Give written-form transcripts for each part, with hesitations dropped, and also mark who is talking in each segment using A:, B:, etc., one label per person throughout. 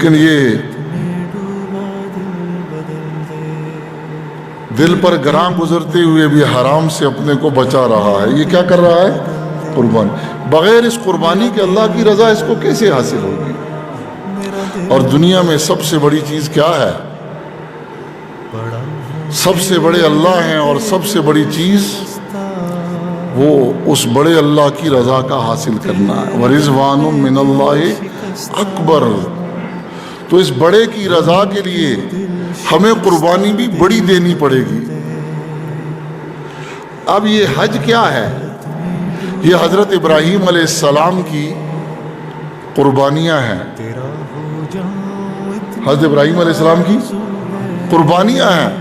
A: لیکن یہ دل پر گراں گزرتے ہوئے بھی حرام سے اپنے کو بچا رہا ہے. یہ کیا کر رہا ہے؟ قربانی. بغیر اس قربانی کے اللہ کی رضا اس کو کیسے حاصل ہوگی؟ اور دنیا میں سب سے بڑی چیز کیا ہے؟ سب سے بڑے اللہ ہیں، اور سب سے بڑی چیز وہ اس بڑے اللہ کی رضا کا حاصل کرنا ہے. وَرِضْوَانٌ مِّنَ اللَّهِ اکبر. تو اس بڑے کی رضا کے لیے ہمیں قربانی بھی بڑی دینی پڑے گی. اب یہ حج کیا ہے؟ یہ حضرت ابراہیم علیہ السلام کی قربانیاں ہیں. حضرت ابراہیم علیہ السلام کی قربانیاں ہیں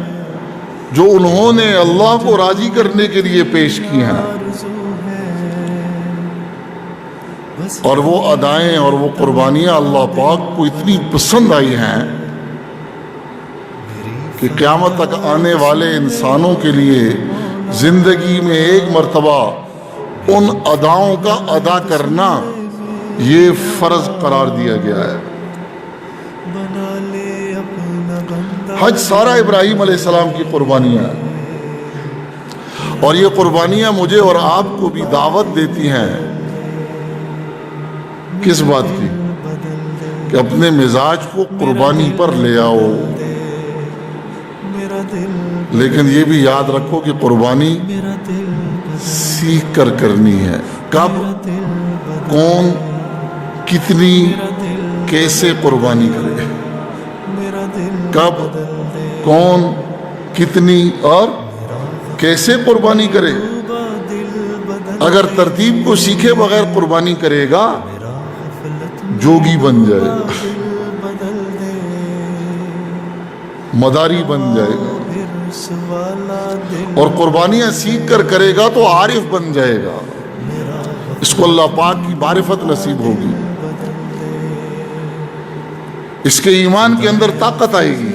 A: جو انہوں نے اللہ کو راضی کرنے کے لیے پیش کی ہیں. اور وہ ادائیں اور وہ قربانیاں اللہ پاک کو اتنی پسند آئی ہیں کہ قیامت تک آنے والے انسانوں کے لیے زندگی میں ایک مرتبہ ان اداؤں کا ادا کرنا یہ فرض قرار دیا گیا ہے. حج سارا ابراہیم علیہ السلام کی قربانیاں ہیں، اور یہ قربانیاں مجھے اور آپ کو بھی دعوت دیتی ہیں کس بات کی؟ کہ اپنے مزاج کو قربانی پر لے آؤ. لیکن یہ بھی یاد رکھو کہ قربانی سیکھ کر کرنی ہے. کب، کون، کتنی، کیسے قربانی کرے. کب، کون، کتنی اور کیسے قربانی کرے. اگر ترتیب کو سیکھے بغیر قربانی کرے گا جوگی بن جائے گا، مداری بن جائے گا. اور قربانیاں سیکھ کر کرے گا تو عارف بن جائے گا. اس کو اللہ پاک کی معرفت نصیب ہوگی، اس کے ایمان کے اندر طاقت آئے گی.